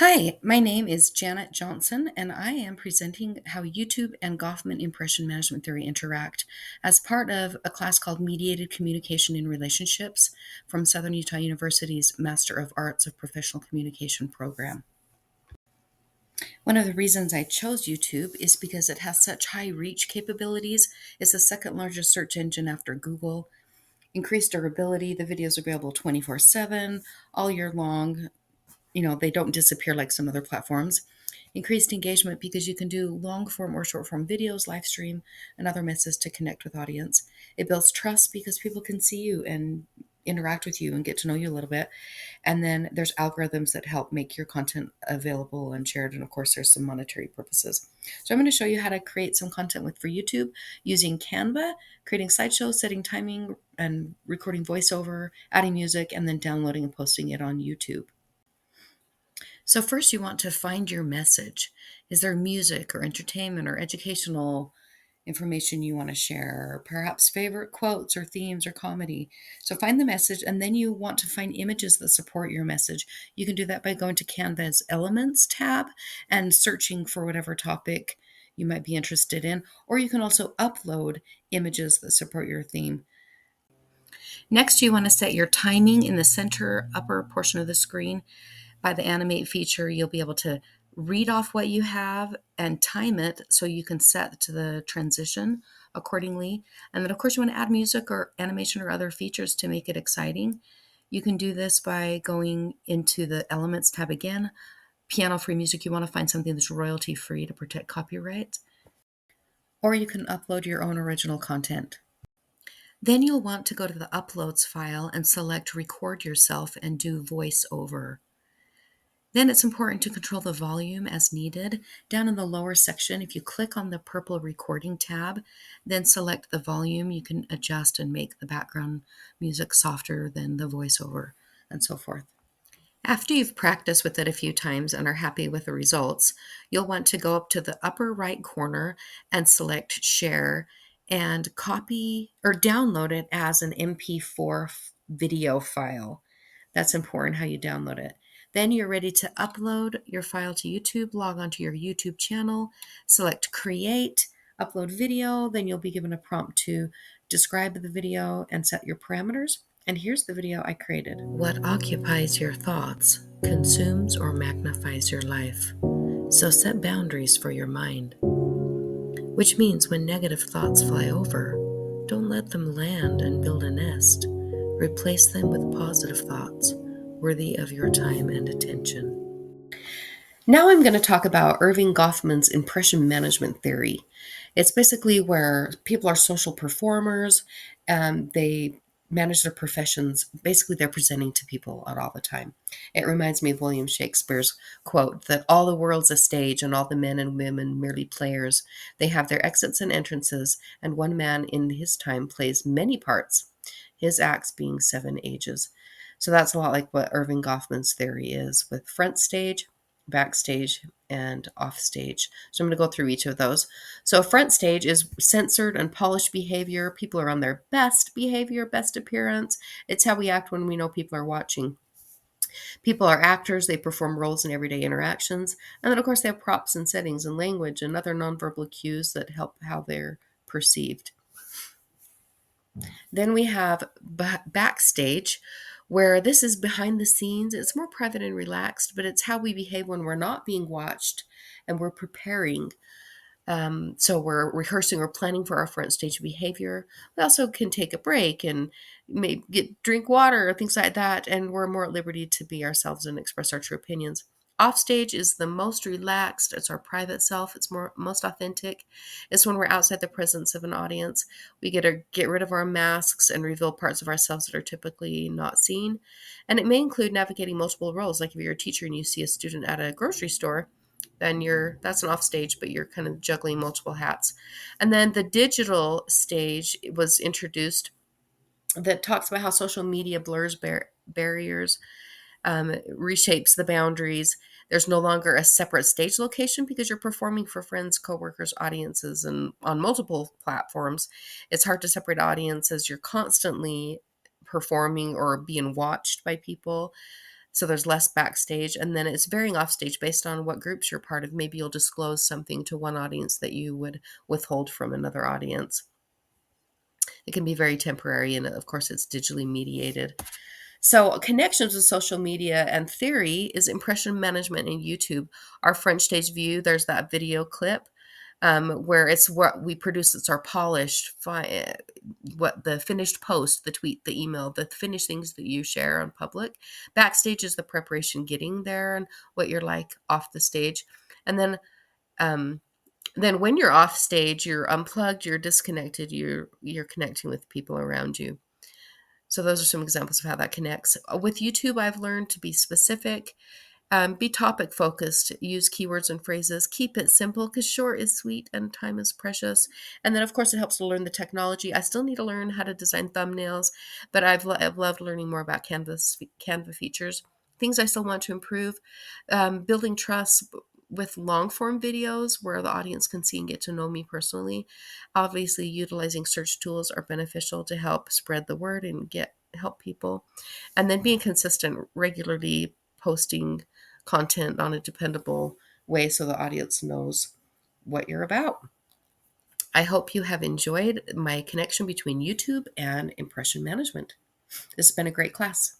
Hi, my name is Janet Johnson, and I am presenting how YouTube and Goffman impression management theory interact as part of a class called Mediated Communication in Relationships from Southern Utah University's Master of Arts of Professional Communication program. One of the reasons I chose YouTube is because it has such high reach capabilities. It's the second largest search engine after Google. Increased durability, the videos are available 24/7, all year long. They don't disappear like some other platforms. Increased engagement because you can do long form or short form videos, live stream, and other methods to connect with audience. It builds trust because people can see you and interact with you and get to know you a little bit. And then there's algorithms that help make your content available and shared. And of course, there's some monetary purposes. So I'm going to show you how to create some content for YouTube using Canva, creating slideshows, setting timing, and recording voiceover, adding music, and then downloading and posting it on YouTube. So first you want to find your message. Is there music or entertainment or educational information you want to share, or perhaps favorite quotes or themes or comedy? So find the message, and then you want to find images that support your message. You can do that by going to Canva's Elements tab and searching for whatever topic you might be interested in, or you can also upload images that support your theme. Next, you want to set your timing in the center upper portion of the screen. By the animate feature, you'll be able to read off what you have and time it so you can set to the transition accordingly. And then, of course, you want to add music or animation or other features to make it exciting. You can do this by going into the Elements tab again. Piano-free music, you want to find something that's royalty-free to protect copyright. Or you can upload your own original content. Then you'll want to go to the Uploads file and select Record Yourself and do voiceover. Then it's important to control the volume as needed. Down in the lower section, if you click on the purple recording tab, then select the volume, you can adjust and make the background music softer than the voiceover and so forth. After you've practiced with it a few times and are happy with the results, you'll want to go up to the upper right corner and select Share and copy or download it as an MP4 video file. That's important how you download it. Then you're ready to upload your file to YouTube, log onto your YouTube channel, select Create, upload video, then you'll be given a prompt to describe the video and set your parameters. And here's the video I created. What occupies your thoughts consumes or magnifies your life. So set boundaries for your mind. Which means when negative thoughts fly over, don't let them land and build a nest. Replace them with positive thoughts worthy of your time and attention. Now I'm going to talk about Erving Goffman's impression management theory. It's basically where people are social performers and they manage their professions. Basically, they're presenting to people at all the time. It reminds me of William Shakespeare's quote that all the world's a stage and all the men and women merely players. They have their exits and entrances, and one man in his time plays many parts, his acts being 7 ages. So that's a lot like what Erving Goffman's theory is with front stage, backstage, and off stage. So I'm going to go through each of those. So front stage is censored and polished behavior. People are on their best behavior, best appearance. It's how we act when we know people are watching. People are actors. They perform roles in everyday interactions. And then, of course, they have props and settings and language and other nonverbal cues that help how they're perceived. Then we have backstage, where this is behind the scenes. It's more private and relaxed, but it's how we behave when we're not being watched and we're preparing. So we're rehearsing or planning for our front stage behavior. We also can take a break and maybe drink water or things like that, and we're more at liberty to be ourselves and express our true opinions. Offstage is the most relaxed. It's our private self. It's most authentic. It's when we're outside the presence of an audience. We get to get rid of our masks and reveal parts of ourselves that are typically not seen. And it may include navigating multiple roles. Like if you're a teacher and you see a student at a grocery store, then that's an off stage, but you're kind of juggling multiple hats. And then the digital stage was introduced that talks about how social media blurs barriers, reshapes the boundaries. There's no longer a separate stage location because you're performing for friends, coworkers, audiences, and on multiple platforms. It's hard to separate audiences. You're constantly performing or being watched by people. So there's less backstage, and then it's varying off stage based on what groups you're part of. Maybe you'll disclose something to one audience that you would withhold from another audience. It can be very temporary, and of course, it's digitally mediated. So, connections with social media and theory is impression management in YouTube. Our French stage view, there's that video clip where it's what we produce. It's our polished, what the finished post, the tweet, the email, the finished things that you share on public. Backstage is the preparation getting there and what you're like off the stage. And um, then when you're off stage, you're unplugged, you're disconnected, you're connecting with people around you. So those are some examples of how that connects. With YouTube, I've learned to be specific, be topic focused, use keywords and phrases, keep it simple because short is sweet and time is precious. And then, of course, it helps to learn the technology. I still need to learn how to design thumbnails, but I've loved learning more about Canva features. Things I still want to improve, building trust with long form videos where the audience can see and get to know me personally. Obviously, utilizing search tools are beneficial to help spread the word and help people. And then being consistent, regularly posting content on a dependable way so the audience knows what you're about. I hope you have enjoyed my connection between YouTube and impression management. This has been a great class.